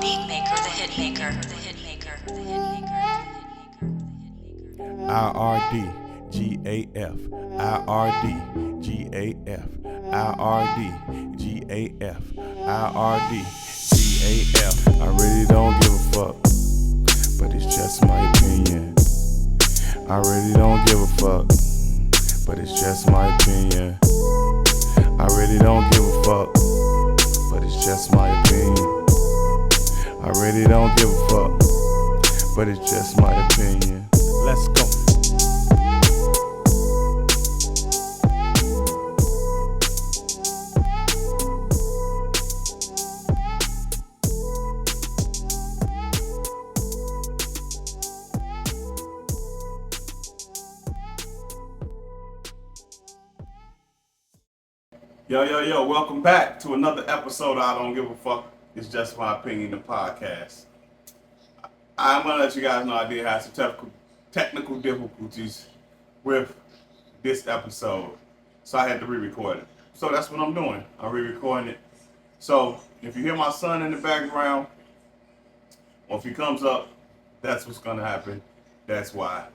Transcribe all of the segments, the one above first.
beat maker, the hit maker, the hit maker, the hit maker. Irdgaf, Irdgaf, Irdgaf, Irdgaf. I really don't give a fuck, but it's just my opinion. I really don't give a fuck, but it's just my opinion. I really don't give a fuck, but it's just my opinion. I really don't give a fuck, but it's just my opinion. Let's go. Yo, welcome back to another episode of I Don't Give a Fuck, It's Just My Opinion, the podcast. I'm going to let you guys know I did have some technical difficulties with this episode, so I had to re-record it. So that's what I'm doing. I'm re-recording it. So if you hear my son in the background, or if he comes up, that's what's going to happen. That's why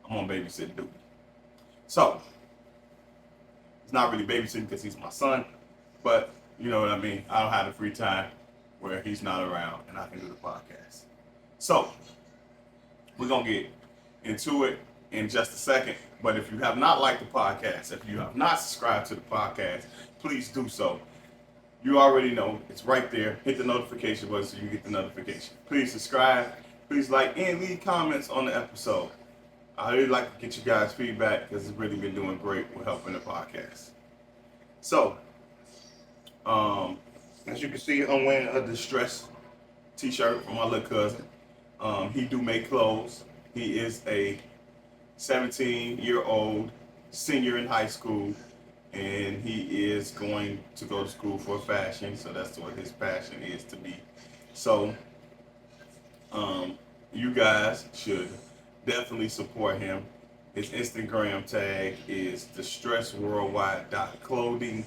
I'm on babysitting duty. So, it's not really babysitting because he's my son, but you know what I mean. I don't have the free time where he's not around and I can do the podcast. So we're gonna get into it in just a second. But if you have not liked the podcast, if you have not subscribed to the podcast, please do so. You already know it's right there. Hit the notification button so you get the notification. Please subscribe. Please like and leave comments on the episode. I really like to get you guys feedback because it's really been doing great with helping the podcast. So, as you can see, I'm wearing a distressed t-shirt from my little cousin. He do make clothes. He is a 17-year-old senior in high school, and he is going to go to school for fashion. So that's what his passion is to be. So, you guys should definitely support him. His Instagram tag is distressworldwide.clothing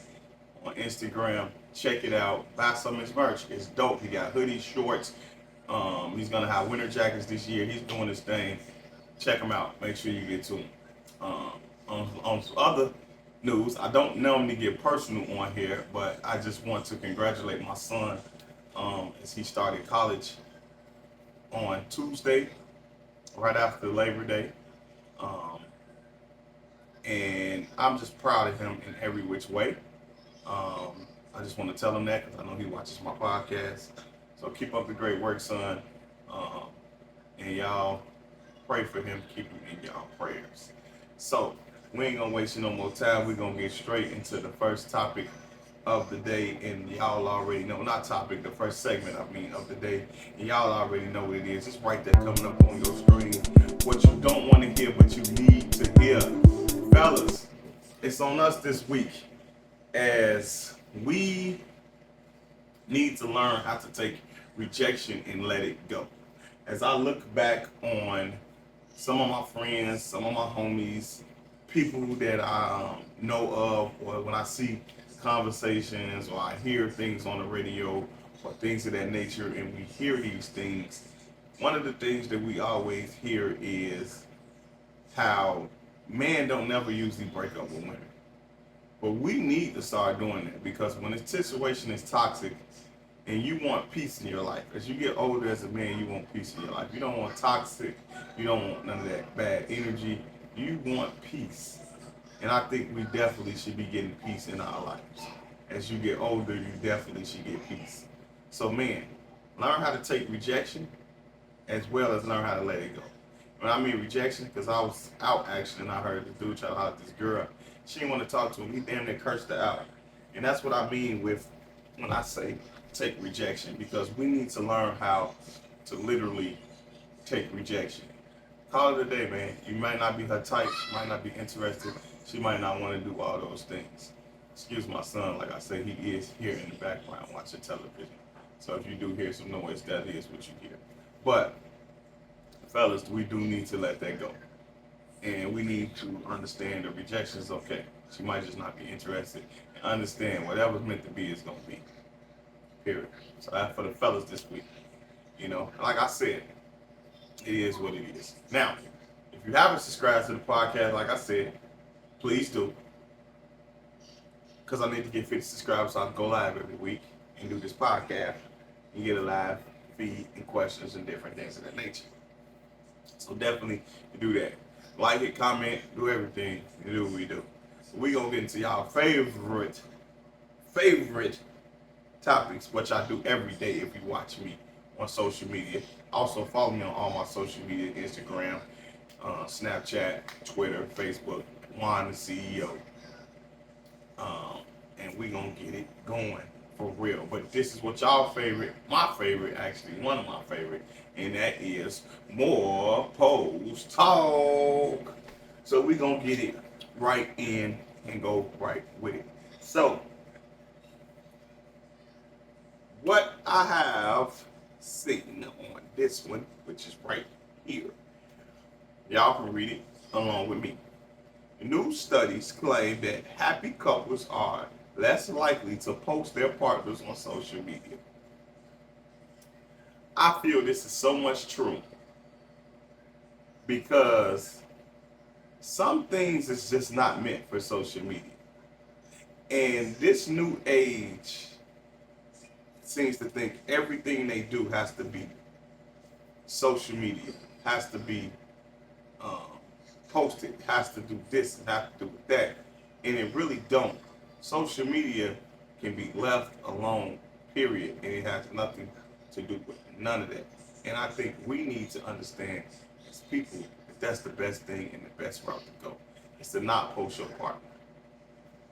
on Instagram. Check it out. Buy some of his merch. It's dope. He got hoodies, shorts. He's gonna have winter jackets this year. He's doing his thing. Check him out. Make sure you get to him. On some other news, I don't normally get personal on here, but I just want to congratulate my son as he started college on Tuesday, right after Labor Day. And I'm just proud of him in every which way. I just want to tell him that because I know he watches my podcast. So keep up the great work, son. And y'all pray for him. Keep him in y'all prayers. So we ain't gonna waste no more time. We're gonna get straight into the first topic of the day. And y'all already know, not topic, the first segment, of the day. And y'all already know what it is. It's right there coming up on your screen. What you don't want to hear, but you need to hear. Fellas, it's on us this week as we need to learn how to take rejection and let it go. As I look back on some of my friends, some of my homies, people that I know of, or when I see conversations or I hear things on the radio or things of that nature, and we hear these things, one of the things that we always hear is how men don't never usually break up with women. But we need to start doing that, because when a situation is toxic and you want peace in your life, as you get older as a man, you want peace in your life. You don't want toxic, you don't want none of that bad energy, you want peace. And I think we definitely should be getting peace in our lives. As you get older, you definitely should get peace. So man, learn how to take rejection as well as learn how to let it go. When I mean rejection, because I was out actually and I heard this dude try to holler at this girl. She didn't want to talk to him. He damn near cursed her out. And that's what I mean with when I say take rejection, because we need to learn how to literally take rejection. Call it a day, man. You might not be her type. She might not be interested. She might not want to do all those things. Excuse my son. Like I said, he is here in the background watching television. So if you do hear some noise, that is what you hear. But fellas, we do need to let that go. And we need to understand that rejection is okay. She might just not be interested. And understand whatever's meant to be is going to be. Period. So that's for the fellas this week. Like I said, it is what it is. Now, if you haven't subscribed to the podcast, like I said, please do. Because I need to get 50 subscribers so I can go live every week and do this podcast and get a live feed and questions and different things of that nature. So definitely do that. Like it, comment, do everything, and do what we do. We're going to get into y'all favorite topics, which I do every day if you watch me on social media. Also, follow me on all my social media, Instagram, Snapchat, Twitter, Facebook, Juan the CEO. And we going to get it going for real. But this is what y'all favorite, my favorite, actually, one of my favorite, and that is more post talk. So we going to get it right in and go right with it. So, what I have sitting on this one, which is right here, y'all can read it along with me. New studies claim that happy couples are less likely to post their partners on social media. I feel this is so much true because some things is just not meant for social media. And this new age seems to think everything they do has to be social media, has to be posted, has to do this, and has to do that, and it really don't. Social media can be left alone, period, and it has nothing to do with none of that. And I think we need to understand as people that that's the best thing and the best route to go, is to not post your partner.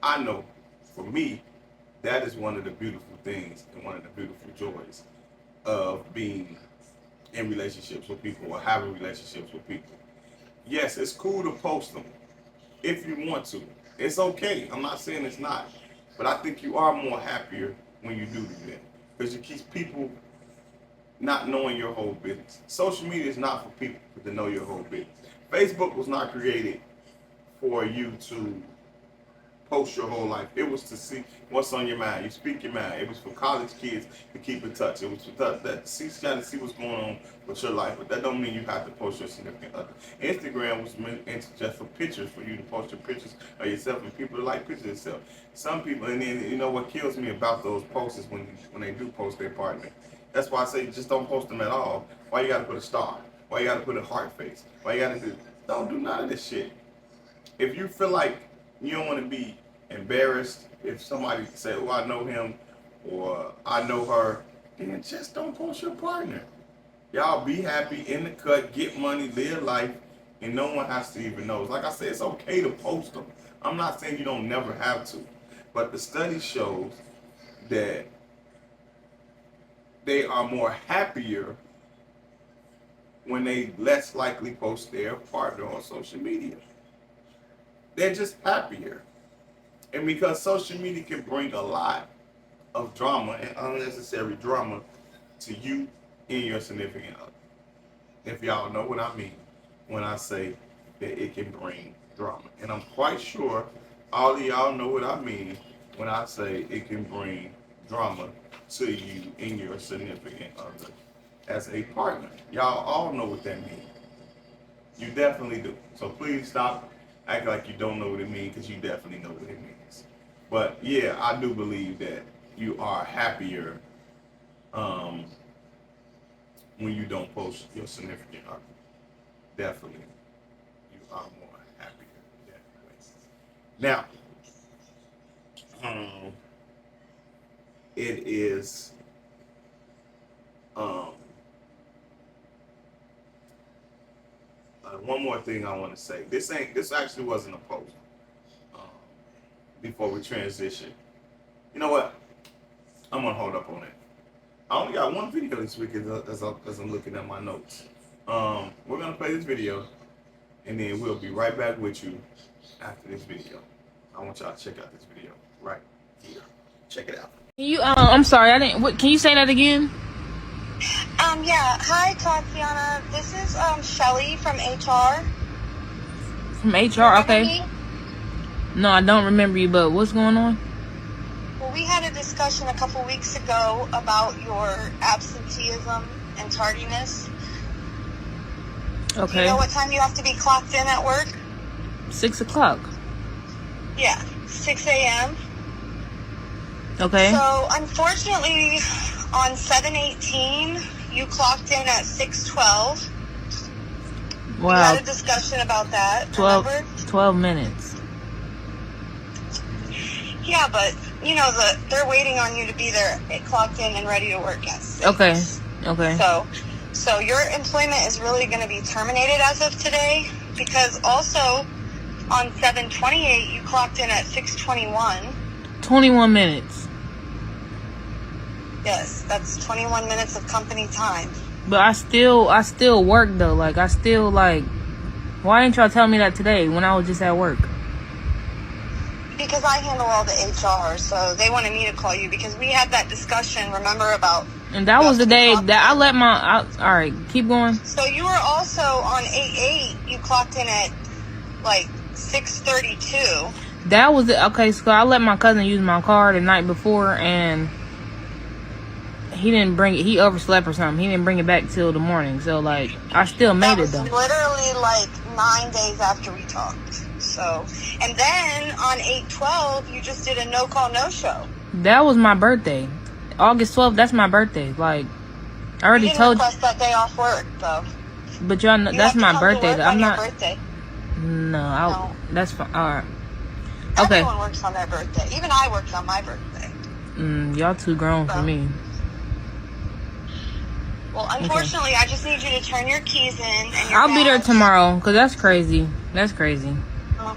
I know, for me, that is one of the beautiful things and one of the beautiful joys of being in relationships with people or having relationships with people. Yes, it's cool to post them if you want to. It's okay. I'm not saying it's not. But I think you are more happier when you do that. Because it keeps people not knowing your whole business. Social media is not for people to know your whole business. Facebook was not created for you to post your whole life. It was to see what's on your mind. You speak your mind. It was for college kids to keep in touch. It was for that to see what's going on with your life. But that don't mean you have to post your significant other. Instagram was meant just for pictures, for you to post your pictures of yourself and people that like pictures of themselves. Some people, and then you know what kills me about those posts is when they do post their partner. That's why I say just don't post them at all. Why you gotta put a star? Why you gotta put a heart face? Why you gotta don't do none of this shit. If you feel like you don't want to be embarrassed if somebody say, oh, I know him or I know her, then just don't post your partner. Y'all be happy, in the cut, get money, live life, and no one has to even know. Like I said, it's okay to post them. I'm not saying you don't never have to, but the study shows that they are more happier when they less likely post their partner on social media. They're just happier. And because social media can bring a lot of drama and unnecessary drama to you and your significant other. If y'all know what I mean when I say that it can bring drama. And I'm quite sure all of y'all know what I mean when I say it can bring drama to you and your significant other as a partner. Y'all all know what that means. You definitely do. So please stop acting like you don't know what it means, because you definitely know what it means. But yeah, I do believe that you are happier when you don't post your significant other. Definitely, you are more happier that way. Now, it is one more thing I want to say. This actually wasn't a post. Before we transition, you know what? I'm gonna hold up on it. I only got one video this week as I'm looking at my notes. We're gonna play this video, and then we'll be right back with you after this video. I want y'all to check out this video right here. Check it out. I'm sorry, I didn't. What? Can you say that again? Yeah. Hi, Tatiana. This is Shelly from HR. From HR, okay. Me? No, I don't remember you, but what's going on? Well, we had a discussion a couple weeks ago about your absenteeism and tardiness. Okay. Do you know what time you have to be clocked in at work? 6 o'clock. Yeah, 6 a.m. Okay. So, unfortunately, on 7/18, you clocked in at 6:12. We Wow. had a discussion about that, 12, remember? 12 minutes. Yeah, but, you know, they're waiting on you to be there, clocked in and ready to work at 6. Okay. Okay. So your employment is really going to be terminated as of today, because also on 7/28, you clocked in at 6:21. 21 minutes. Yes, that's 21 minutes of company time. But I still work though. Like, why didn't y'all tell me that today when I was just at work? Because I handle all the HR, so they wanted me to call you because we had that discussion, remember, about... And that was the day that I let alright, keep going. So you were also on 8/8, you clocked in at, like, 6:32. That was it. Okay, so I let my cousin use my car the night before, and he didn't bring it. He overslept or something. He didn't bring it back till the morning. So, like, I still made it, though. That was literally, like, 9 days after we talked. So, and then on 8/12, you just did a no-call, no-show. That was my birthday. August 12th, that's my birthday. Like, I already You told you. request that day off work, though. But y'all know, You that's have to my come to birthday. work Though. on I'm your not. birthday. No, No. that's fine. Alright. Okay. Everyone works on their birthday. Even I worked on my birthday. Y'all too grown for me. Well, unfortunately, I just need you to turn your keys in. And your I'll be there badge. tomorrow, because that's crazy. That's crazy. Oh.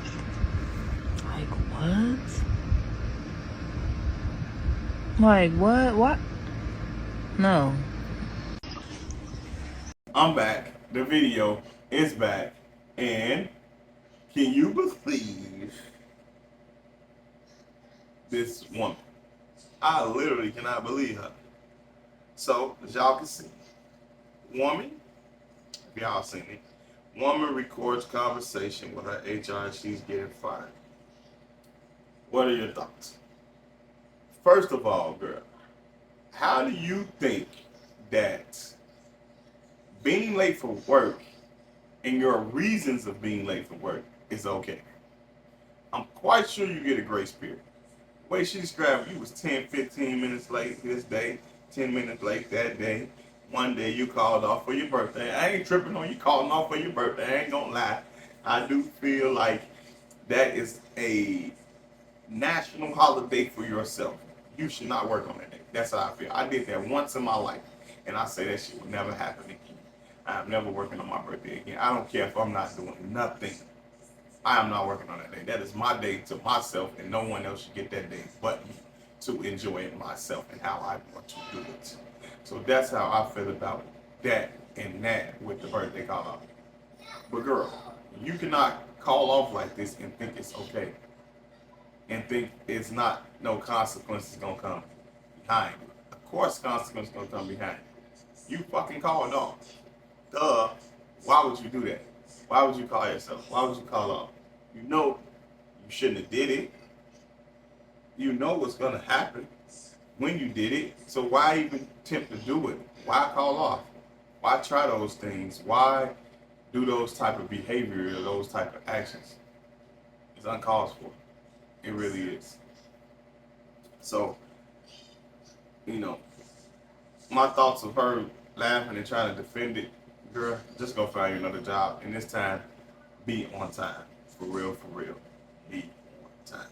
Like, what? Like, what? What? No. I'm back. The video is back. And can you believe this woman? I literally cannot believe her. So, as y'all can see, woman, if y'all seen it, woman records conversation with her HR and she's getting fired. What are your thoughts? First of all, girl, how do you think that being late for work and your reasons of being late for work is okay? I'm quite sure you get a grace period. The way she described you was 10, 15 minutes late this day, 10 minutes late that day. One day you called off for your birthday. I ain't tripping on you calling off for your birthday. I ain't gonna lie. I do feel like that is a national holiday for yourself. You should not work on that day. That's how I feel. I did that once in my life, and I say that shit will never happen again. I'm never working on my birthday again. I don't care if I'm not doing nothing. I am not working on that day. That is my day to myself, and no one else should get that day but me to enjoy it myself and how I want to do it. So that's how I feel about that and that with the birthday call off. But girl, you cannot call off like this and think it's okay. And think it's not, no consequences gonna come behind it. Of course consequences gonna come behind it. You fucking called off. Duh. Why would you do that? Why would you call yourself? Why would you call off? You know you shouldn't have did it. You know what's gonna happen when you did it. So why even attempt to do it? Why call off? Why try those things? Why do those type of behavior or those type of actions? It's uncalled for. It really is. So, you know, my thoughts of her laughing and trying to defend it, girl, just go find you another job. And this time, be on time. For real, for real. Be on time.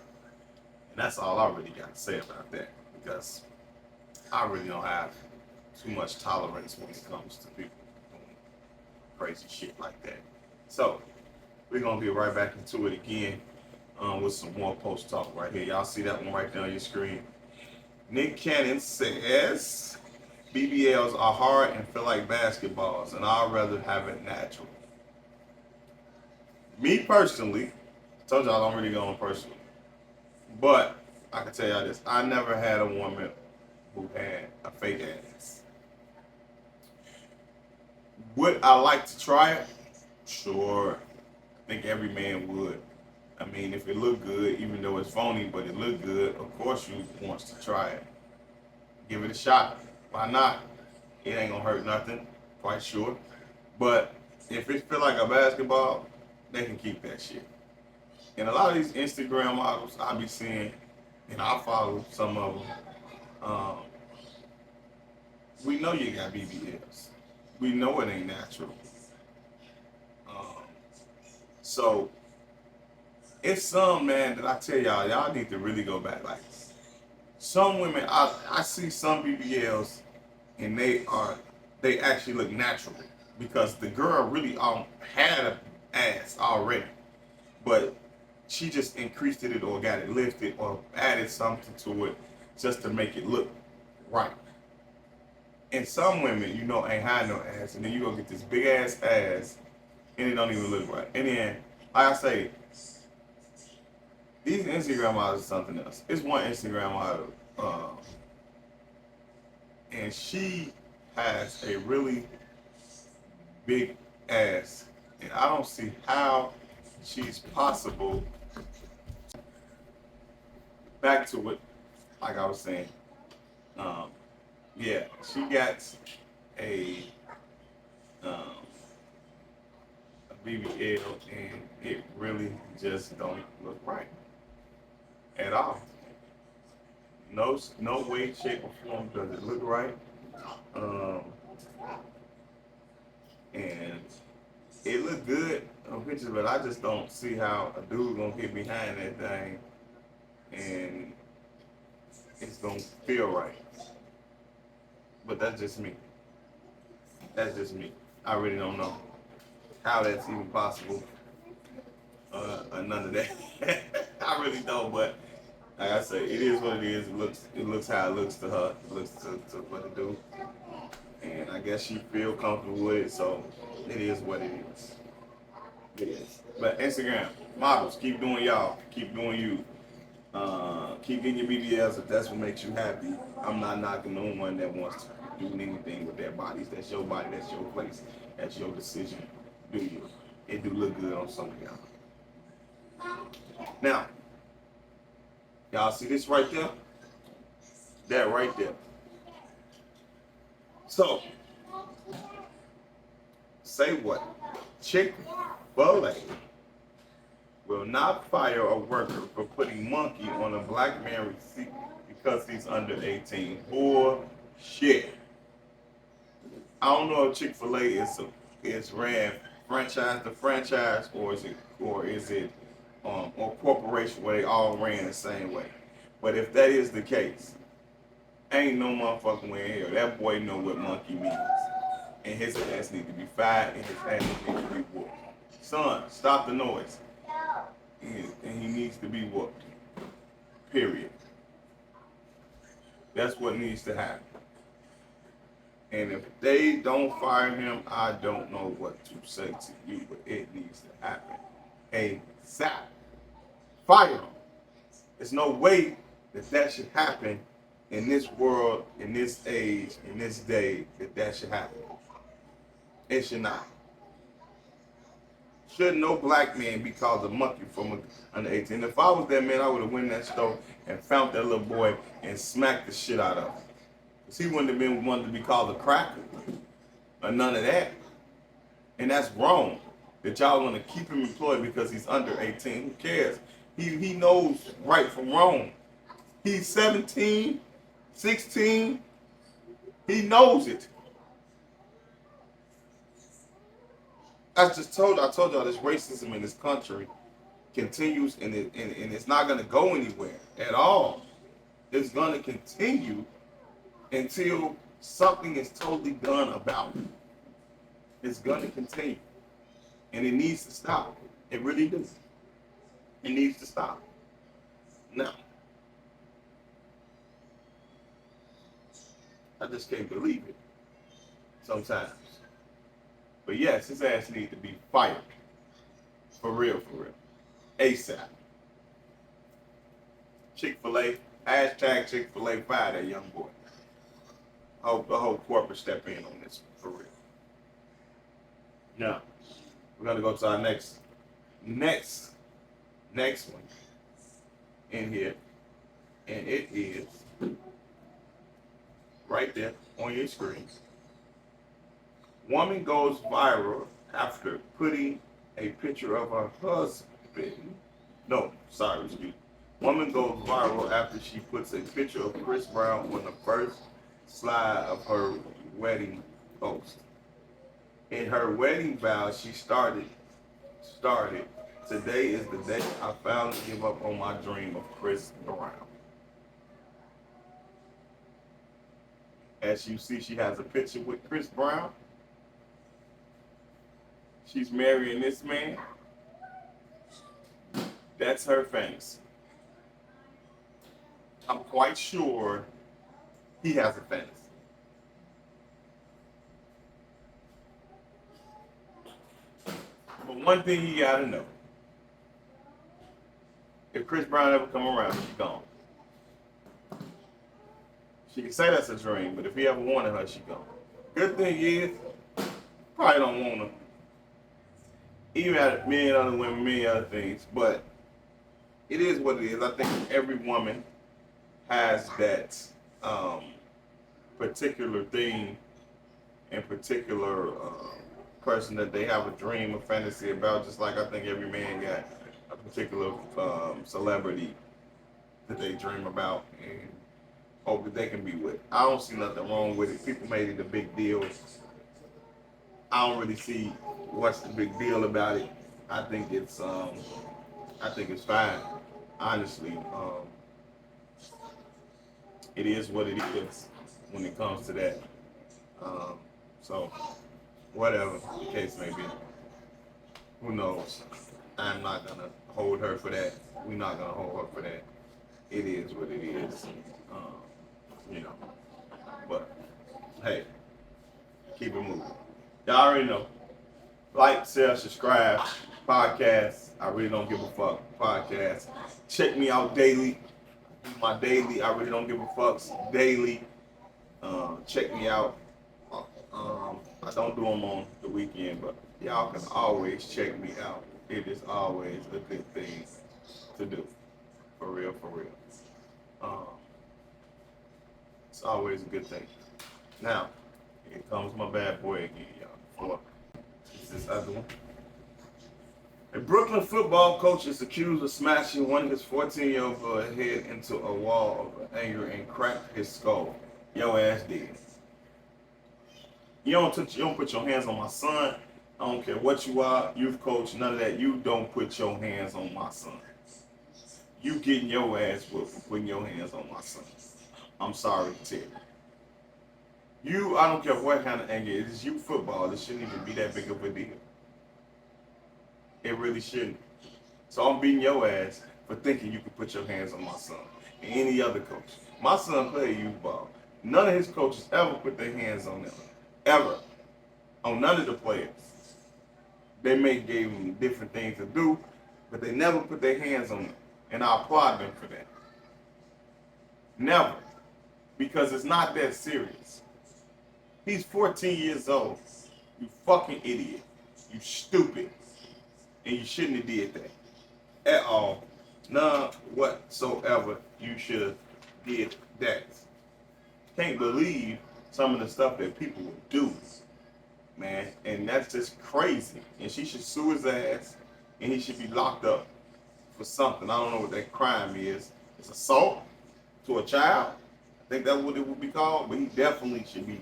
And that's all I really got to say about that. Because I really don't have too much tolerance when it comes to people doing crazy shit like that. So, we're going to be right back into it again. With some more post talk right here. Y'all see that one right there on your screen. Nick Cannon says BBLs are hard and feel like basketballs, and I'd rather have it natural. Me personally, I told y'all I don't really go on personal, but I can tell y'all this: I never had a woman who had a fake ass. Would I like to try it? Sure. I think every man would. I mean, if it look good, even though it's phony, but it look good, of course you wants to try it. Give it a shot. Why not? It ain't gonna hurt nothing, quite sure. But if it feel like a basketball, they can keep that shit. And a lot of these Instagram models I be seeing, and I follow some of them. Um, we know you got BBLs. We know it ain't natural. Um, so it's some, man, that I tell y'all need to really go back. Like some women, I see some BBLs, and they actually look natural because the girl really had an ass already, but she just increased it or got it lifted or added something to it just to make it look right. And some women, you know, ain't had no ass, and then you gonna get this big ass and it don't even look right. And then, like I say, these Instagram models are something else. It's one Instagram model, and she has a really big ass, and I don't see how she's possible. Back to it, like I was saying, yeah, she got a BBL, and it really just don't look right at all. No way, shape, or form does it look right. And it looked good on pictures, but I just don't see how a dude gonna get behind that thing and it's gonna feel right. But that's just me. That's just me. I really don't know how that's even possible. None of that. I really don't, but like I say, it is what it is. It looks how it looks to her. It looks to what it do. And I guess she feel comfortable with it, so it is what it is. It is. But Instagram, models, keep doing y'all. Keep doing you. Keep getting your BBLs if that's what makes you happy. I'm not knocking no one that wants to do anything with their bodies. That's your body, that's your place, that's your decision. Do you? It do look good on some of y'all. Now, y'all see this right there? That right there. So, say what? Chick-fil-A will not fire a worker for putting monkey on a black man receipt because he's under 18. Bullshit. I don't know if Chick-fil-A is ran franchise to franchise or is it or corporation where they all ran the same way. But if that is the case, ain't no motherfucking way in here. That boy know what monkey means. And his ass need to be fired and his ass need to be whooped. Son, stop the noise. And he needs to be whooped. Period. That's what needs to happen. And if they don't fire him, I don't know what to say to you, but it needs to happen. ASAP. Fire him. There's no way that should happen in this world, in this age, in this day, that should happen. It should not. Should no black man be called a monkey from under 18? If I was that man, I would have went in that store and found that little boy and smacked the shit out of him. Because he wouldn't have been wanted to be called a cracker or none of that. And that's wrong. That y'all want to keep him employed because he's under 18. Who cares? He knows right from wrong. He's 17, 16. He knows it. I told y'all this racism in this country continues and it's not going to go anywhere at all. It's going to continue until something is totally done about it. It's going to continue. And it needs to stop. It really does. It needs to stop. Now, I just can't believe it sometimes. But yes, his ass needs to be fired. For real, for real. ASAP. Chick-fil-A, hashtag Chick-fil-A, fire that young boy. I hope the whole corporate step in on this, for real. Now, we're going to go to our next one in here. And it is right there on your screen. Woman goes viral after putting a picture of her husband. No, sorry, excuse me. Woman goes viral after she puts a picture of Chris Brown on the first slide of her wedding post. In her wedding vows, she started. Today is the day I finally give up on my dream of Chris Brown. As you see, she has a picture with Chris Brown. She's marrying this man. That's her fantasy. I'm quite sure he has a fantasy. But one thing you gotta know. If Chris Brown ever come around, she's gone. She can say that's a dream, but if he ever wanted her, she gone. Good thing is, probably don't want her. Even at million other women, many other things, but it is what it is. I think every woman has that particular thing and particular person that they have a dream or fantasy about, just like I think every man got a particular celebrity that they dream about and hope that they can be with. I don't see nothing wrong with it. People made it a big deal. I don't really see what's the big deal about it. I think it's fine. Honestly, it is what it is when it comes to that. So, whatever the case may be, who knows? I'm not gonna hold her for that. We're not gonna hold her for that. It is what it is. You know. But hey, keep it moving. Y'all already know. Like, share, subscribe. Podcast. I really don't give a fuck. Podcast. Check me out daily. My daily. I really don't give a fuck. Daily. Check me out. I don't do them on the weekend, but y'all can always check me out. It is always a good thing to do. For real, for real. It's always a good thing. Now, here comes my bad boy again, y'all. It's this other one. A Brooklyn football coach is accused of smashing one of his 14-year-old boy's head into a wall of anger and cracked his skull. Your ass did. You don't put your hands on my son. I don't care what you are, youth coach, none of that. You don't put your hands on my son. You getting your ass whooped for putting your hands on my son. I'm sorry to tell you. I don't care what kind of anger it is. You football. It shouldn't even be that big of a deal. It really shouldn't. So I'm beating your ass for thinking you could put your hands on my son and any other coach. My son played youth ball. None of his coaches ever put their hands on them. Ever. On none of the players. They may gave them different things to do, but they never put their hands on them. And I applaud them for that. Never. Because it's not that serious. He's 14 years old. You fucking idiot. You stupid. And you shouldn't have did that. At all. None whatsoever you should have did that. Can't believe some of the stuff that people would do, man. And that's just crazy. And she should sue his ass and he should be locked up for something. I don't know what that crime is. It's assault to a child. I think that's what it would be called. But he definitely should be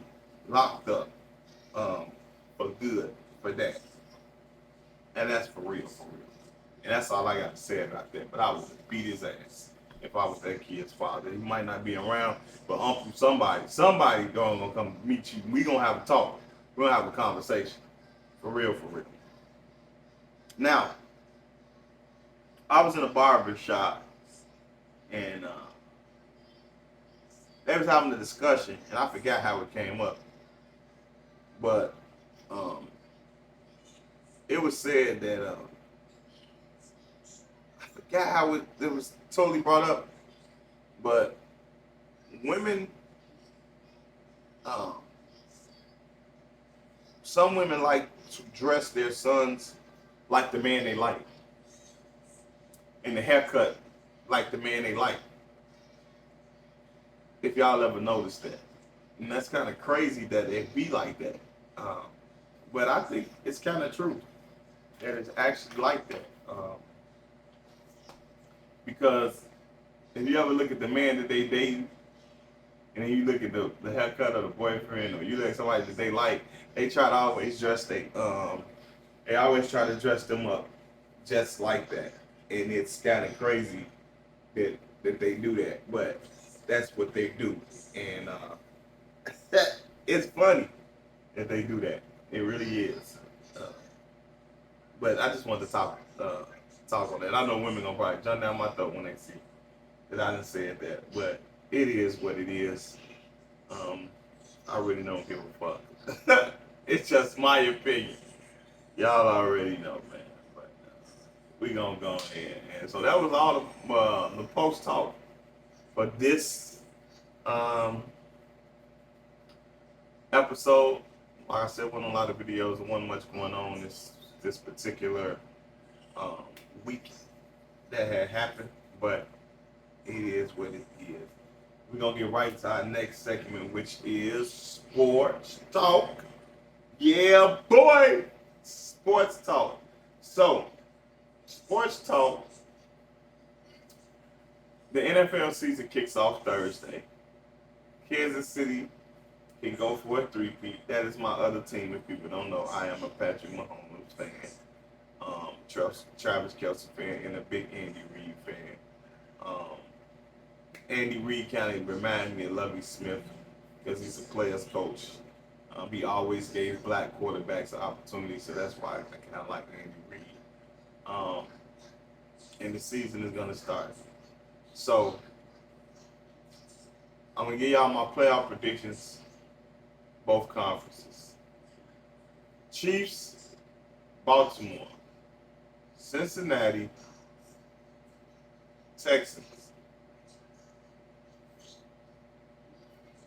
locked up for good for that. And that's for real, for real. And that's all I got to say about that. But I would beat his ass if I was that kid's father. He might not be around, but uncle somebody gonna come meet you. We gonna have a talk. We're gonna have a conversation. For real, for real. Now, I was in a barber shop and they was having a discussion and I forgot how it came up. But it was said that I forgot how it was totally brought up, but women, some women like to dress their sons like the man they like, and the haircut like the man they like. If y'all ever noticed that, and that's kind of crazy that it be like that. But I think it's kind of true that it's actually like that. Because if you ever look at the man that they date, and then you look at the haircut of the boyfriend, or you look at somebody that they like, they try to always dress they always try to dress them up just like that. And it's kind of crazy that they do that, but that's what they do. And it's funny that they do that. It really is. But I just wanted to talk on that. I know women gonna probably jump down my throat when they see that I done said that, but it is what it is. I really don't give a fuck. It's just my opinion. Y'all already know, man. But we gonna go ahead. And so that was all the post talk for this episode. Like I said, wasn't a lot of videos. There wasn't much going on this particular week that had happened, but it is what it is. We're gonna get right to our next segment, which is sports talk. Yeah, boy, sports talk. So, sports talk. The NFL season kicks off Thursday. Kansas City can go for a three-peat. That is my other team. If people don't know, I am a Patrick Mahomes fan, Travis Kelce fan, and a big Andy Reid fan. Andy Reid kind of reminds me of Lovie Smith because he's a player's coach. He always gave black quarterbacks an opportunity, so that's why I kind of like Andy Reid. And the season is going to start. So, I'm going to give y'all my playoff predictions, both conferences. Chiefs, Baltimore, Cincinnati, Texans.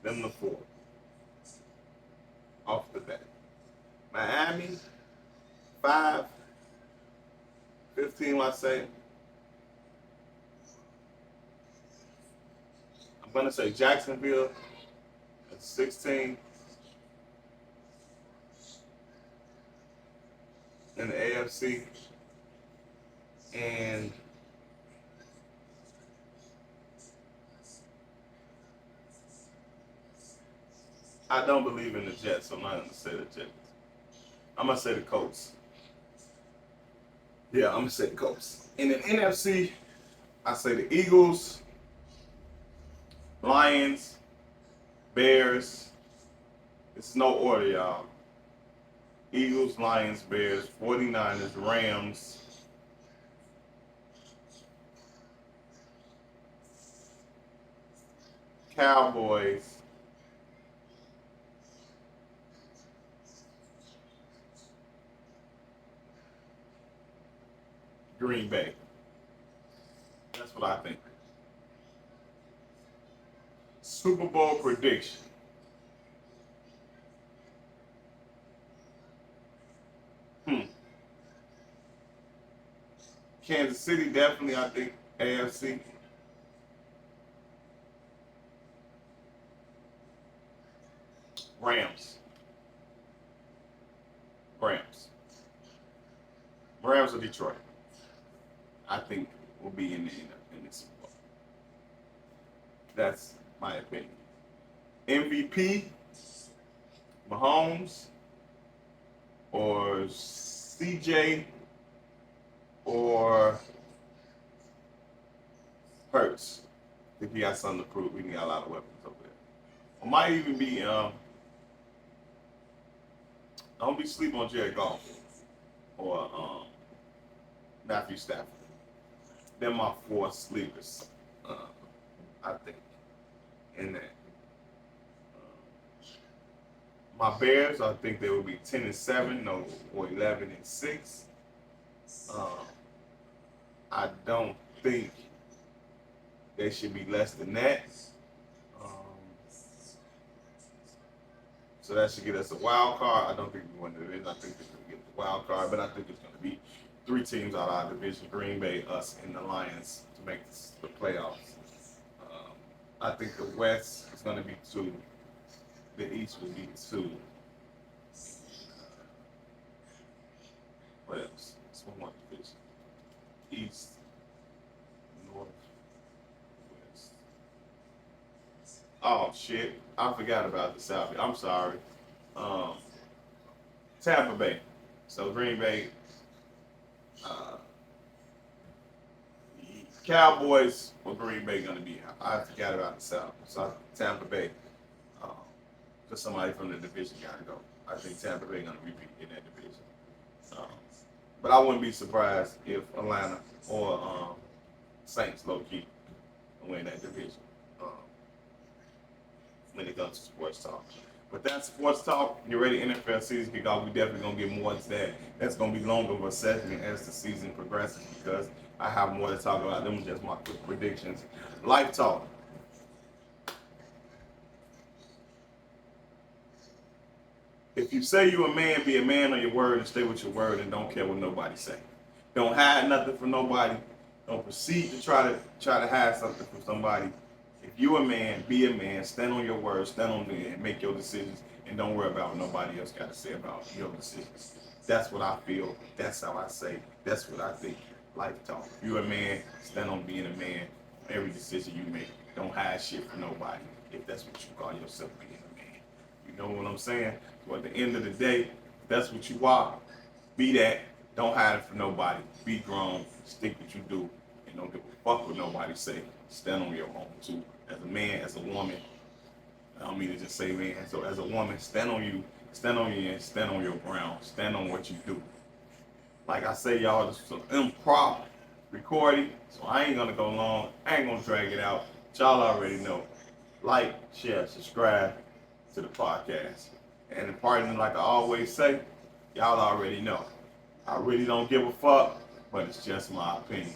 Them the four. Off the bat. Miami, 5, 15, let's say. I'm going to say Jacksonville at 16. In the AFC. And I don't believe in the Jets, so I'm not going to say the Jets. I'm going to say the Colts. Yeah, I'm going to say the Colts. In the NFC, I say the Eagles, Lions, Bears. It's no order, y'all. Eagles, Lions, Bears, 49ers, Rams, Cowboys, Green Bay. That's what I think. Super Bowl prediction. Kansas City, definitely, I think, AFC. Rams. Rams or Detroit, I think, will be in the Super Bowl. That's my opinion. MVP, Mahomes, or CJ, or Hurts. I think he got something to prove. We got a lot of weapons over there. Or might even be, don't be sleeping on Jared Goff or Matthew Stafford. They're my four sleepers, I think, in that. My Bears, I think they would be 10-7, or 11-6. I don't think they should be less than that. So that should get us a wild card. I don't think we win the division. I think we're going to get the wild card, but I think it's going to be 3 teams out of our division: Green Bay, us, and the Lions to make the playoffs. I think the West is going to be 2. The East will be 2. What else? It's one more division. East, North, West. Oh shit! I forgot about the South. I'm sorry. Um, Tampa Bay. So Green Bay. Uh, Cowboys or Green Bay gonna be. I forgot about the South. So Tampa Bay. Um, for somebody from the division gotta go. I think Tampa Bay gonna repeat in that division. Um, but I wouldn't be surprised if Atlanta or Saints low key win that division when it comes to sports talk. But that's sports talk. You're ready, NFL season kick off. We definitely gonna get more into that. That's gonna be longer of a segment as the season progresses because I have more to talk about. Them just my quick predictions. Life talk. If you say you a man, be a man on your word and stay with your word and don't care what nobody say. Don't hide nothing from nobody. Don't proceed to try to hide something from somebody. If you a man, be a man, stand on your word, stand on it and make your decisions and don't worry about what nobody else got to say about your decisions. That's what I feel. That's how I say. That's what I think. Life talk. If you a man, stand on being a man. Every decision you make. Don't hide shit from nobody if that's what you call yourself being a man. You know what I'm saying? So at the end of the day, if that's what you are, be that. Don't hide it from nobody. Be grown. Stick what you do. And don't give a fuck what nobody say. Stand on your own too. As a man, as a woman, I don't mean to just say man. So as a woman, stand on you, stand on your end, stand on your ground, stand on what you do. Like I say, y'all, this is an improv recording, so I ain't gonna go long. I ain't gonna drag it out. Y'all already know. Like, share, subscribe to the podcast. And the parting, like I always say, y'all already know. I really don't give a fuck, but it's just my opinion.